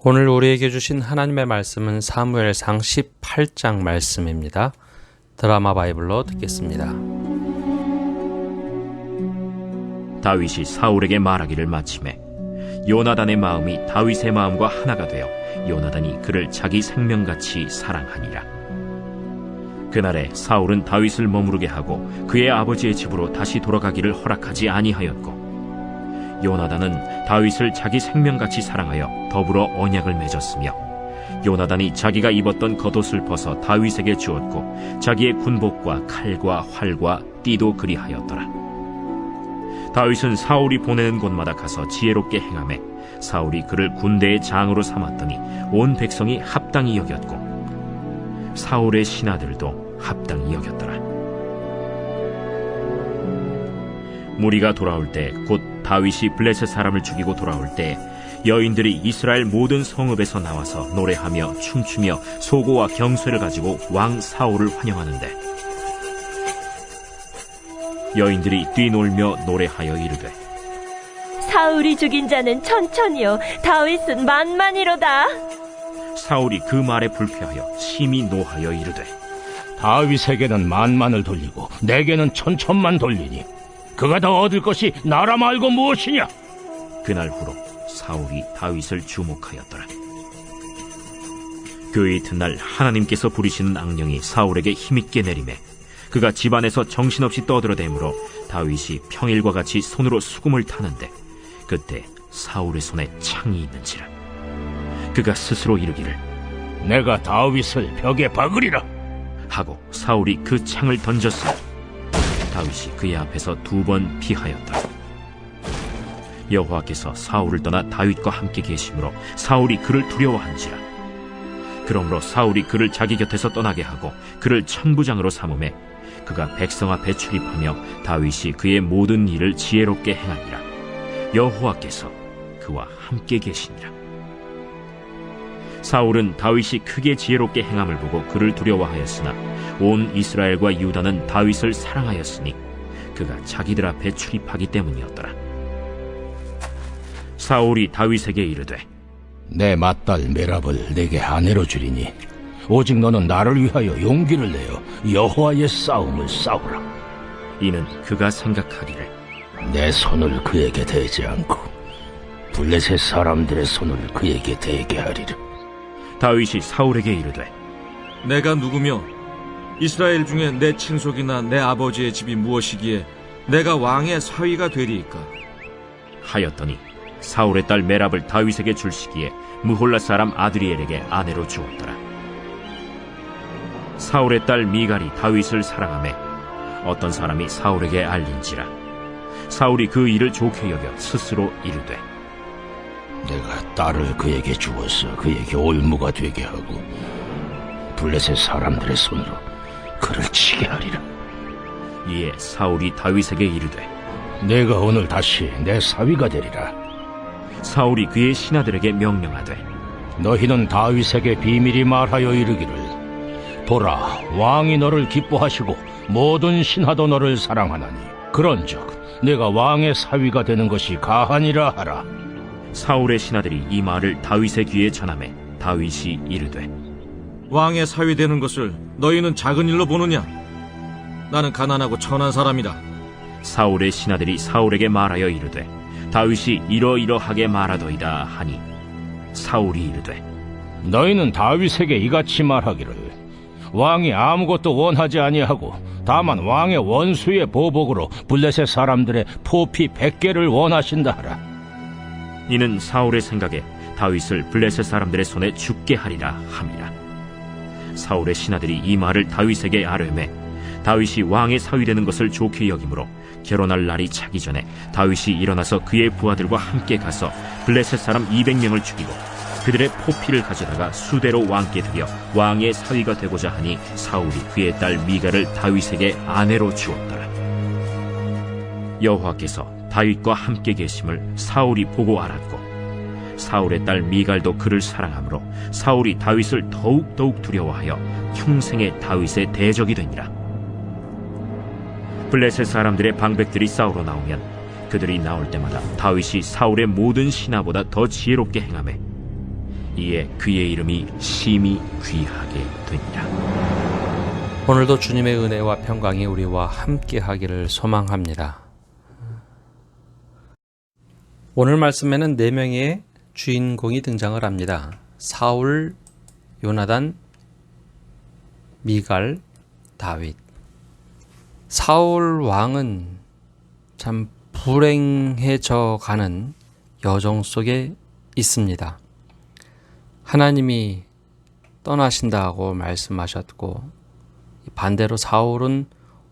오늘 우리에게 주신 하나님의 말씀은 사무엘상 18장 말씀입니다. 드라마 바이블로 듣겠습니다. 다윗이 사울에게 말하기를 마치매 요나단의 마음이 다윗의 마음과 하나가 되어 요나단이 그를 자기 생명같이 사랑하니라. 그날에 사울은 다윗을 머무르게 하고 그의 아버지의 집으로 다시 돌아가기를 허락하지 아니하였고, 요나단은 다윗을 자기 생명같이 사랑하여 더불어 언약을 맺었으며, 요나단이 자기가 입었던 겉옷을 벗어 다윗에게 주었고 자기의 군복과 칼과 활과 띠도 그리하였더라. 다윗은 사울이 보내는 곳마다 가서 지혜롭게 행하매 사울이 그를 군대의 장으로 삼았더니 온 백성이 합당히 여겼고 사울의 신하들도 합당히 여겼더라. 무리가 돌아올 때 곧 다윗이 블레셋 사람을 죽이고 돌아올 때 여인들이 이스라엘 모든 성읍에서 나와서 노래하며 춤추며 소고와 경쇠를 가지고 왕 사울을 환영하는데, 여인들이 뛰놀며 노래하여 이르되 사울이 죽인 자는 천천히요 다윗은 만만이로다. 사울이 그 말에 불쾌하여 심히 노하여 이르되 다윗에게는 만만을 돌리고 내게는 천천만 돌리니 그가 더 얻을 것이 나라 말고 무엇이냐? 그날 후로 사울이 다윗을 주목하였더라. 그 이튿날 하나님께서 부리시는 악령이 사울에게 힘있게 내리매 그가 집안에서 정신없이 떠들어대므로 다윗이 평일과 같이 손으로 수금을 타는데 그때 사울의 손에 창이 있는지라. 그가 스스로 이르기를 내가 다윗을 벽에 박으리라 하고 사울이 그 창을 던졌으니 다윗이 그의 앞에서 2번 피하였더라. 여호와께서 사울을 떠나 다윗과 함께 계심으로 사울이 그를 두려워한지라. 그러므로 사울이 그를 자기 곁에서 떠나게 하고 그를 천부장으로 삼음에 그가 백성 앞에 출입하며 다윗이 그의 모든 일을 지혜롭게 행하니라. 여호와께서 그와 함께 계시니라. 사울은 다윗이 크게 지혜롭게 행함을 보고 그를 두려워하였으나 온 이스라엘과 유다는 다윗을 사랑하였으니 그가 자기들 앞에 출입하기 때문이었더라. 사울이 다윗에게 이르되 내 맏딸 메랍을 내게 아내로 주리니 오직 너는 나를 위하여 용기를 내어 여호와의 싸움을 싸우라. 이는 그가 생각하기를 내 손을 그에게 대지 않고 블레셋 사람들의 손을 그에게 대게 하리라. 다윗이 사울에게 이르되 내가 누구며 이스라엘 중에 내 친속이나 내 아버지의 집이 무엇이기에 내가 왕의 사위가 되리이까? 하였더니 사울의 딸 메랍을 다윗에게 줄 시기에 무홀라 사람 아드리엘에게 아내로 주었더라. 사울의 딸 미갈이 다윗을 사랑하매 어떤 사람이 사울에게 알린지라. 사울이 그 일을 좋게 여겨 스스로 이르되 내가 딸을 그에게 주어서 그에게 올무가 되게 하고 블레셋 사람들의 손으로 그를 치게 하리라. 이에 사울이 다윗에게 이르되 내가 오늘 다시 내 사위가 되리라. 사울이 그의 신하들에게 명령하되 너희는 다윗에게 비밀히 말하여 이르기를 보라, 왕이 너를 기뻐하시고 모든 신하도 너를 사랑하나니 그런즉 내가 왕의 사위가 되는 것이 가하니라 하라. 사울의 신하들이 이 말을 다윗의 귀에 전하매 다윗이 이르되 왕의 사위 되는 것을 너희는 작은 일로 보느냐? 나는 가난하고 천한 사람이라. 사울의 신하들이 사울에게 말하여 이르되 다윗이 이러이러하게 말하더이다 하니 사울이 이르되 너희는 다윗에게 이같이 말하기를 왕이 아무것도 원하지 아니하고 다만 왕의 원수의 보복으로 블레셋 사람들의 포피 100개를 원하신다 하라. 이는 사울의 생각에 다윗을 블레셋 사람들의 손에 죽게 하리라 함이라. 사울의 신하들이 이 말을 다윗에게 아뢰매 다윗이 왕의 사위 되는 것을 좋게 여기므로 결혼할 날이 차기 전에 다윗이 일어나서 그의 부하들과 함께 가서 블레셋 사람 200명을 죽이고 그들의 포피를 가져다가 수대로 왕께 드려 왕의 사위가 되고자 하니 사울이 그의 딸 미갈을 다윗에게 아내로 주었더라. 여호와께서 다윗과 함께 계심을 사울이 보고 알았고 사울의 딸 미갈도 그를 사랑하므로 사울이 다윗을 더욱 두려워하여 평생에 다윗의 대적이 되니라. 블레셋 사람들의 방백들이 싸우러 나오면 그들이 나올 때마다 다윗이 사울의 모든 신하보다 더 지혜롭게 행하매 이에 그의 이름이 심히 귀하게 되니라. 오늘도 주님의 은혜와 평강이 우리와 함께 하기를 소망합니다. 오늘 말씀에는 4명의 주인공이 등장을 합니다. 사울, 요나단, 미갈, 다윗. 사울 왕은 참 불행해져 가는 여정 속에 있습니다. 하나님이 떠나신다고 말씀하셨고, 반대로 사울은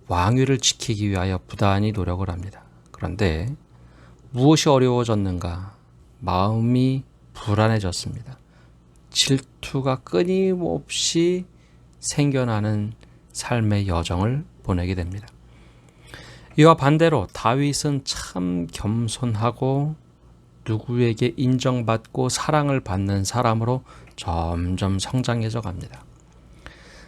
왕위를 지키기 위하여 부단히 노력을 합니다. 그런데 무엇이 어려워졌는가? 마음이 불안해졌습니다. 질투가 끊임없이 생겨나는 삶의 여정을 보내게 됩니다. 이와 반대로 다윗은 참 겸손하고 누구에게 인정받고 사랑을 받는 사람으로 점점 성장해져 갑니다.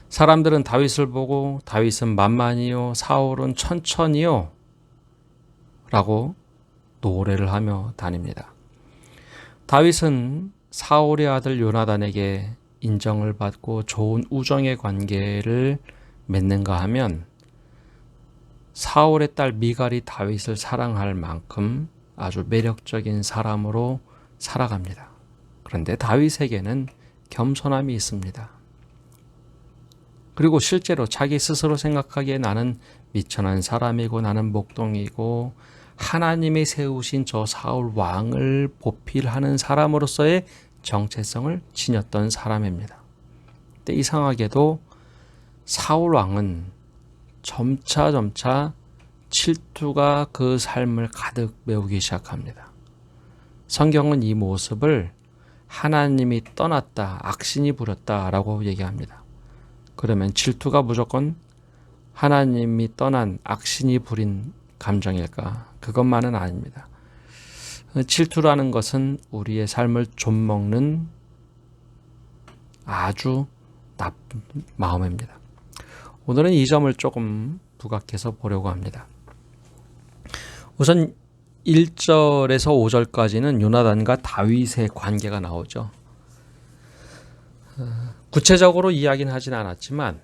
사람들은 다윗을 보고 다윗은 만만이요 사울은 천천히요 라고 노래를 하며 다닙니다. 다윗은 사울의 아들 요나단에게 인정을 받고 좋은 우정의 관계를 맺는가 하면 사울의 딸 미갈이 다윗을 사랑할 만큼 아주 매력적인 사람으로 살아갑니다. 그런데 다윗에게는 겸손함이 있습니다. 그리고 실제로 자기 스스로 생각하기에 나는 미천한 사람이고 나는 목동이고 하나님이 세우신 저 사울 왕을 보필하는 사람으로서의 정체성을 지녔던 사람입니다. 근데 이상하게도 사울 왕은 점차 질투가 그 삶을 가득 메우기 시작합니다. 성경은 이 모습을 하나님이 떠났다, 악신이 부렸다라고 얘기합니다. 그러면 질투가 무조건 하나님이 떠난 악신이 부린 감정일까? 그것만은 아닙니다. 질투라는 것은 우리의 삶을 좀먹는 아주 나쁜 마음입니다. 오늘은 이 점을 조금 부각해서 보려고 합니다. 우선 1절에서 5절까지는 요나단과 다윗의 관계가 나오죠. 구체적으로 이야기는 하진 않았지만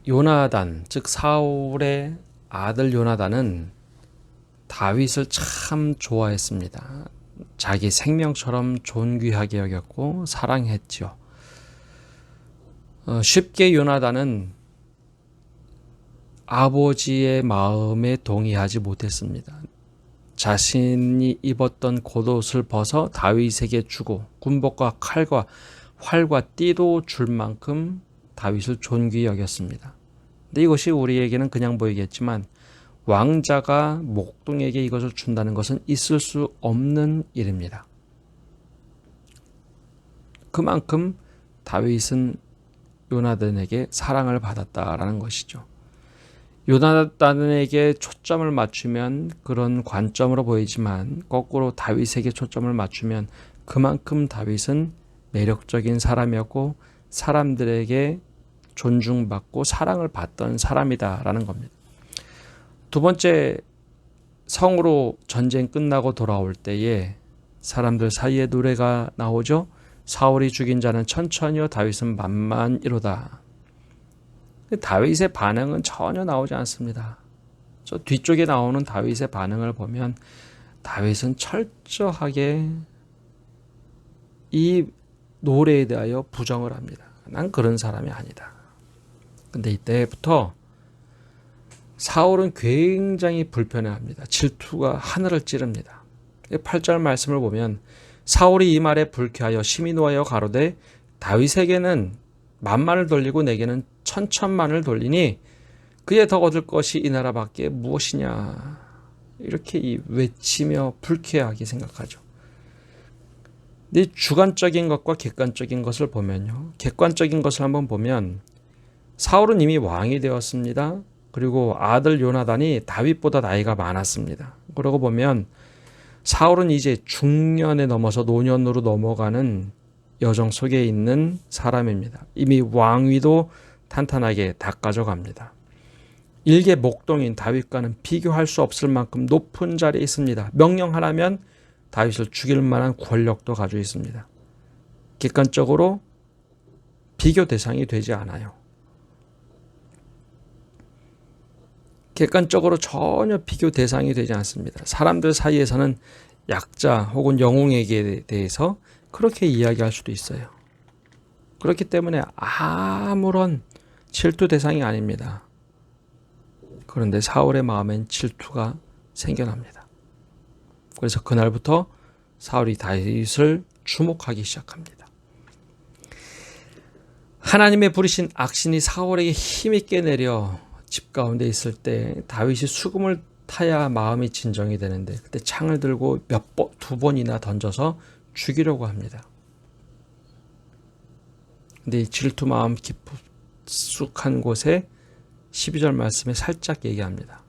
요나단, 즉 사울의 아들 요나단은 다윗을 참 좋아했습니다. 자기 생명처럼 존귀하게 여겼고 사랑했죠. 쉽게 요나단은 아버지의 마음에 동의하지 못했습니다. 자신이 입었던 겉옷을 벗어 다윗에게 주고 군복과 칼과 활과 띠도 줄 만큼 다윗을 존귀히 여겼습니다. 근데 이것이 우리에게는 그냥 보이겠지만 왕자가 목동에게 이것을 준다는 것은 있을 수 없는 일입니다. 그만큼 다윗은 요나단에게 사랑을 받았다라는 것이죠. 요나단에게 초점을 맞추면 그런 관점으로 보이지만 거꾸로 다윗에게 초점을 맞추면 그만큼 다윗은 매력적인 사람이었고 사람들에게 존중받고 사랑을 받던 사람이다라는 겁니다. 두 번째, 성으로 전쟁 끝나고 돌아올 때에 사람들 사이에 노래가 나오죠. 사울이 죽인 자는 천천히요 다윗은 만만이로다. 다윗의 반응은 전혀 나오지 않습니다. 저 뒤쪽에 나오는 다윗의 반응을 보면 다윗은 철저하게 이 노래에 대하여 부정을 합니다. 난 그런 사람이 아니다. 근데 이때부터 사울은 굉장히 불편해합니다. 질투가 하늘을 찌릅니다. 8절 말씀을 보면 사울이 이 말에 불쾌하여 심히 노하여 가로되 다윗에게는 만만을 돌리고 내게는 천천만을 돌리니 그에 더 얻을 것이 이 나라밖에 무엇이냐, 이렇게 외치며 불쾌하게 생각하죠. 근데 주관적인 것과 객관적인 것을 보면요, 객관적인 것을 한번 보면 사울은 이미 왕이 되었습니다. 그리고 아들 요나단이 다윗보다 나이가 많았습니다. 그러고 보면 사울은 이제 중년에 넘어서 노년으로 넘어가는 여정 속에 있는 사람입니다. 이미 왕위도 탄탄하게 닦아져 갑니다. 일개 목동인 다윗과는 비교할 수 없을 만큼 높은 자리에 있습니다. 명령 하나면 다윗을 죽일 만한 권력도 가지고 있습니다. 객관적으로 비교 대상이 되지 않아요. 객관적으로 전혀 비교 대상이 되지 않습니다. 사람들 사이에서는 약자 혹은 영웅에게 대해서 그렇게 이야기할 수도 있어요. 그렇기 때문에 아무런 질투 대상이 아닙니다. 그런데 사울의 마음엔 질투가 생겨납니다. 그래서 그날부터 사울이 다윗을 주목하기 시작합니다. 하나님의 부리신 악신이 사울에게 힘있게 내려 집 가운데 있을 때 다윗이 수금을 타야 마음이 진정이 되는데 그때 창을 들고 두 번이나 던져서 죽이려고 합니다. 근데 이 질투 마음 깊숙한 곳에 12절 말씀에 살짝 얘기합니다.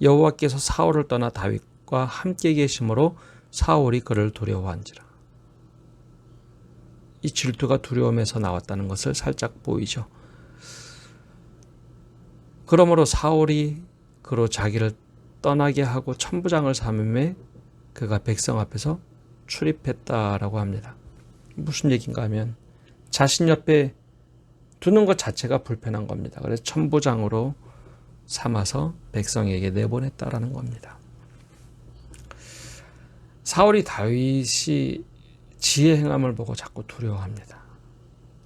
여호와께서 사울을 떠나 다윗과 함께 계심으로 사울이 그를 두려워한지라. 이 질투가 두려움에서 나왔다는 것을 살짝 보이죠. 그러므로 사울이 그로 자기를 떠나게 하고 천부장을 삼음에 그가 백성 앞에서 출입했다라고 합니다. 무슨 얘기인가 하면 자신 옆에 두는 것 자체가 불편한 겁니다. 그래서 천부장으로 삼아서 백성에게 내보냈다라는 겁니다. 사울이 다윗이 지혜 행함을 보고 자꾸 두려워합니다.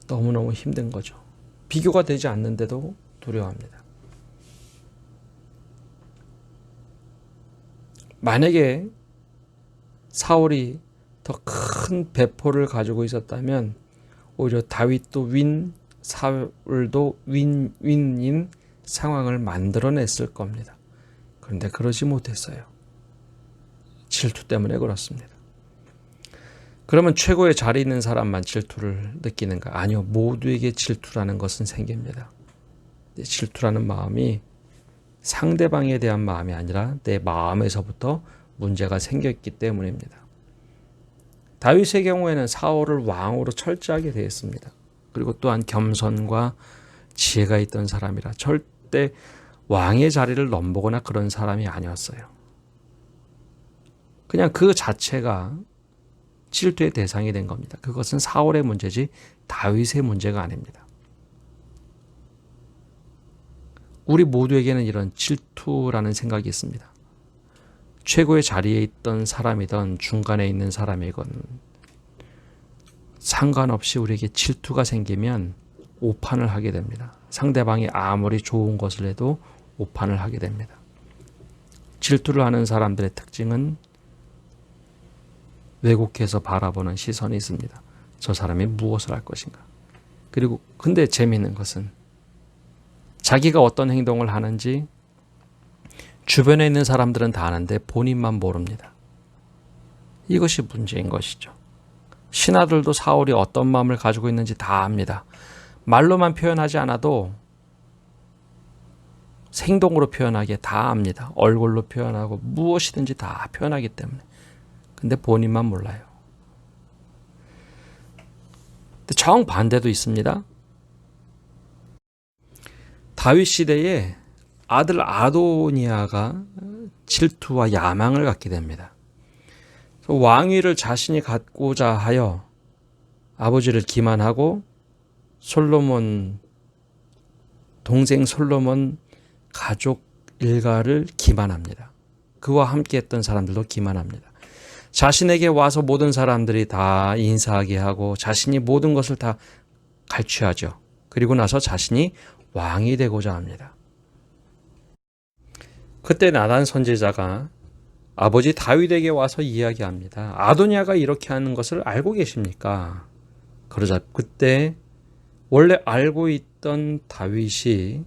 너무너무 힘든 거죠. 비교가 되지 않는데도 두려워합니다. 만약에 사울이 더 큰 배포를 가지고 있었다면 오히려 다윗도 윈, 사울도 윈인 상황을 만들어냈을 겁니다. 그런데 그러지 못했어요. 질투 때문에 그렇습니다. 그러면 최고의 자리에 있는 사람만 질투를 느끼는가? 아니요. 모두에게 질투라는 것은 생깁니다. 질투라는 마음이 상대방에 대한 마음이 아니라 내 마음에서부터 문제가 생겼기 때문입니다. 다윗의 경우에는 사울을 왕으로 철저하게 대했습니다. 그리고 또한 겸손과 지혜가 있던 사람이라 절대 왕의 자리를 넘보거나 그런 사람이 아니었어요. 그냥 그 자체가 질투의 대상이 된 겁니다. 그것은 사울의 문제지 다윗의 문제가 아닙니다. 우리 모두에게는 이런 질투라는 생각이 있습니다. 최고의 자리에 있던 사람이든 중간에 있는 사람이건 상관없이 우리에게 질투가 생기면 오판을 하게 됩니다. 상대방이 아무리 좋은 것을 해도 오판을 하게 됩니다. 질투를 하는 사람들의 특징은 왜곡해서 바라보는 시선이 있습니다. 저 사람이 무엇을 할 것인가. 그리고 근데 재미있는 것은 자기가 어떤 행동을 하는지 주변에 있는 사람들은 다 아는데 본인만 모릅니다. 이것이 문제인 것이죠. 신하들도 사울이 어떤 마음을 가지고 있는지 다 압니다. 말로만 표현하지 않아도 행동으로 표현하기에 다 압니다. 얼굴로 표현하고 무엇이든지 다 표현하기 때문에. 근데 본인만 몰라요. 근데 정반대도 있습니다. 다윗 시대에 아들 아도니아가 질투와 야망을 갖게 됩니다. 왕위를 자신이 갖고자 하여 아버지를 기만하고 솔로몬 동생 솔로몬 가족 일가를 기만합니다. 그와 함께했던 사람들도 기만합니다. 자신에게 와서 모든 사람들이 다 인사하게 하고 자신이 모든 것을 다 갈취하죠. 그리고 나서 자신이 왕이 되고자 합니다. 그때 나단 선지자가 아버지 다윗에게 와서 이야기합니다. 아도니아가 이렇게 하는 것을 알고 계십니까? 그러자 그때 원래 알고 있던 다윗이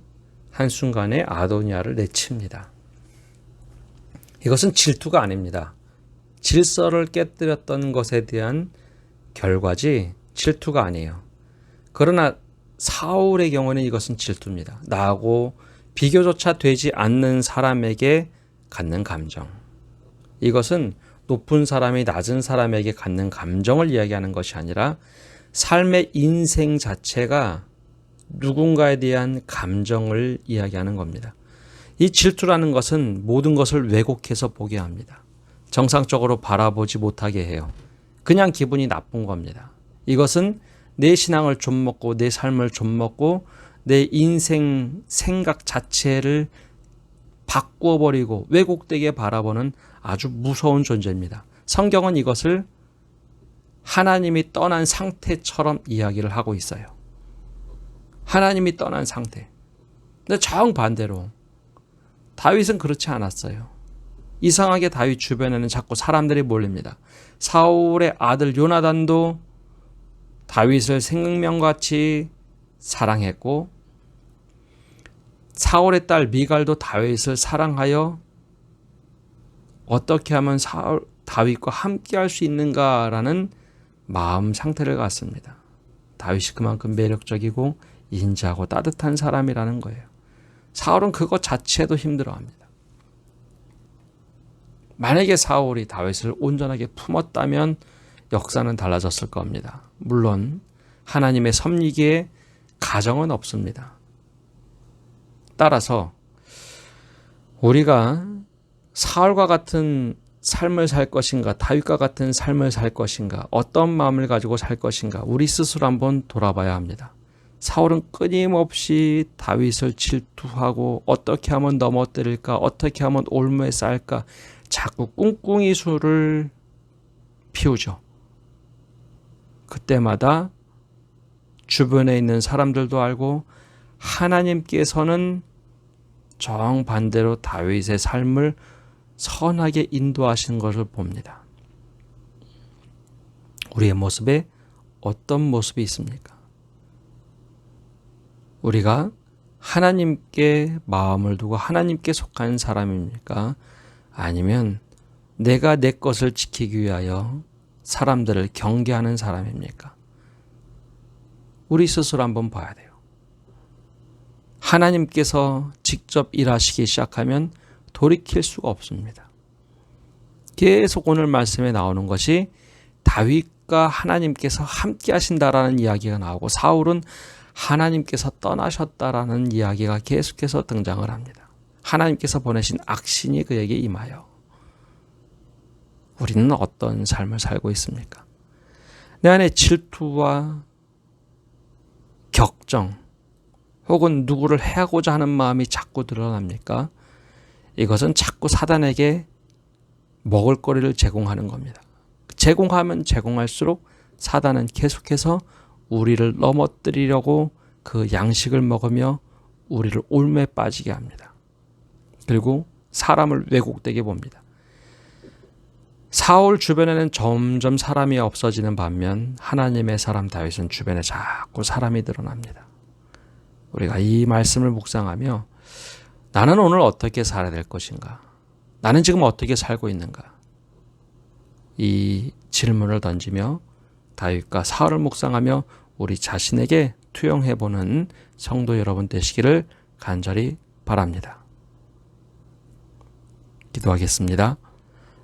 한순간에 아도니아를 내칩니다. 이것은 질투가 아닙니다. 질서를 깨뜨렸던 것에 대한 결과지 질투가 아니에요. 그러나 사울의 경우는 이것은 질투입니다. 나하고 비교조차 되지 않는 사람에게 갖는 감정. 이것은 높은 사람이 낮은 사람에게 갖는 감정을 이야기하는 것이 아니라 삶의 인생 자체가 누군가에 대한 감정을 이야기하는 겁니다. 이 질투라는 것은 모든 것을 왜곡해서 보게 합니다. 정상적으로 바라보지 못하게 해요. 그냥 기분이 나쁜 겁니다. 이것은 내 신앙을 좀먹고 내 삶을 좀먹고 내 인생 생각 자체를 바꾸어버리고 왜곡되게 바라보는 아주 무서운 존재입니다. 성경은 이것을 하나님이 떠난 상태처럼 이야기를 하고 있어요. 하나님이 떠난 상태. 근데 정반대로 다윗은 그렇지 않았어요. 이상하게 다윗 주변에는 자꾸 사람들이 몰립니다. 사울의 아들 요나단도 다윗을 생명같이 사랑했고 사울의 딸 미갈도 다윗을 사랑하여 어떻게 하면 다윗과 함께 할 수 있는가라는 마음 상태를 갖습니다. 다윗이 그만큼 매력적이고 인자하고 따뜻한 사람이라는 거예요. 사울은 그것 자체도 힘들어합니다. 만약에 사울이 다윗을 온전하게 품었다면 역사는 달라졌을 겁니다. 물론 하나님의 섭리기에 가정은 없습니다. 따라서 우리가 사울과 같은 삶을 살 것인가, 다윗과 같은 삶을 살 것인가, 어떤 마음을 가지고 살 것인가, 우리 스스로 한번 돌아봐야 합니다. 사울은 끊임없이 다윗을 질투하고 어떻게 하면 넘어뜨릴까, 어떻게 하면 올무에 쌓을까, 자꾸 꿍꿍이 수를 피우죠. 그때마다 주변에 있는 사람들도 알고 하나님께서는 정반대로 다윗의 삶을 선하게 인도하시는 것을 봅니다. 우리의 모습에 어떤 모습이 있습니까? 우리가 하나님께 마음을 두고 하나님께 속한 사람입니까? 아니면 내가 내 것을 지키기 위하여 사람들을 경계하는 사람입니까? 우리 스스로 한번 봐야 돼요. 하나님께서 직접 일하시기 시작하면 돌이킬 수가 없습니다. 계속 오늘 말씀에 나오는 것이 다윗과 하나님께서 함께 하신다라는 이야기가 나오고 사울은 하나님께서 떠나셨다라는 이야기가 계속해서 등장을 합니다. 하나님께서 보내신 악신이 그에게 임하여 우리는 어떤 삶을 살고 있습니까? 내 안에 질투와 격정 혹은 누구를 해하고자 하는 마음이 자꾸 드러납니까? 이것은 자꾸 사단에게 먹을거리를 제공하는 겁니다. 제공하면 제공할수록 사단은 계속해서 우리를 넘어뜨리려고 그 양식을 먹으며 우리를 올무에 빠지게 합니다. 그리고 사람을 왜곡되게 봅니다. 사울 주변에는 점점 사람이 없어지는 반면 하나님의 사람 다윗은 주변에 자꾸 사람이 드러납니다. 우리가 이 말씀을 묵상하며 나는 오늘 어떻게 살아야 될 것인가? 나는 지금 어떻게 살고 있는가? 이 질문을 던지며 다윗과 사울을 묵상하며 우리 자신에게 투영해보는 성도 여러분 되시기를 간절히 바랍니다. 기도하겠습니다.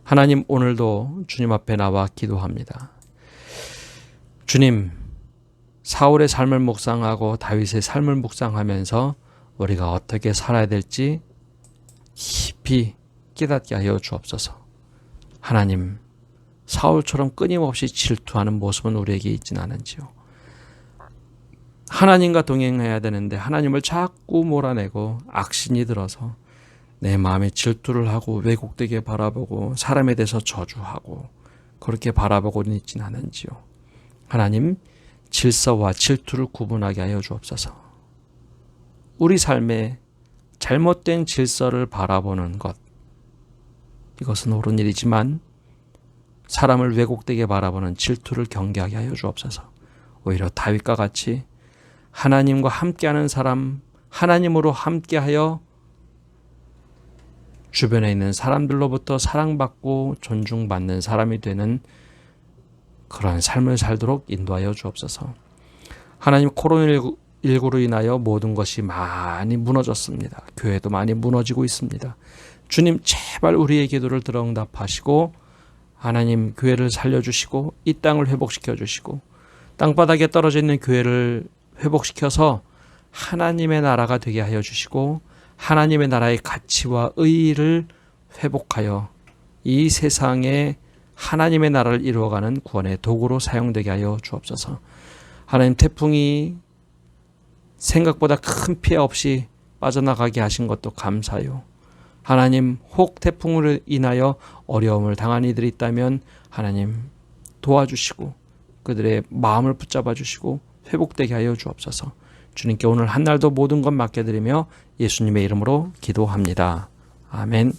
하나님, 오늘도 주님 앞에 나와 기도합니다. 주님, 사울의 삶을 묵상하고 다윗의 삶을 묵상하면서 우리가 어떻게 살아야 될지 깊이 깨닫게 하여 주옵소서. 하나님, 사울처럼 끊임없이 질투하는 모습은 우리에게 있지는 않은지요. 하나님과 동행해야 되는데 하나님을 자꾸 몰아내고 악신이 들어서 내 마음에 질투를 하고 왜곡되게 바라보고 사람에 대해서 저주하고 그렇게 바라보고는 있지는 않은지요. 하나님, 질서와 질투를 구분하게 하여 주옵소서. 우리 삶에 잘못된 질서를 바라보는 것, 이것은 옳은 일이지만 사람을 왜곡되게 바라보는 질투를 경계하게 하여 주옵소서. 오히려 다윗과 같이 하나님과 함께하는 사람, 하나님으로 함께하여 주변에 있는 사람들로부터 사랑받고 존중받는 사람이 되는 그런 삶을 살도록 인도하여 주옵소서. 하나님, 코로나19로 인하여 모든 것이 많이 무너졌습니다. 교회도 많이 무너지고 있습니다. 주님, 제발 우리의 기도를 들어응답하시고 하나님, 교회를 살려주시고 이 땅을 회복시켜 주시고 땅바닥에 떨어져 있는 교회를 회복시켜서 하나님의 나라가 되게 하여 주시고 하나님의 나라의 가치와 의의를 회복하여 이 세상에 하나님의 나라를 이루어가는 구원의 도구로 사용되게 하여 주옵소서. 하나님, 태풍이 생각보다 큰 피해 없이 빠져나가게 하신 것도 감사해요. 하나님, 혹 태풍으로 인하여 어려움을 당한 이들이 있다면 하나님 도와주시고 그들의 마음을 붙잡아 주시고 회복되게 하여 주옵소서. 주님께 오늘 한 날도 모든 것 맡겨드리며 예수님의 이름으로 기도합니다. 아멘.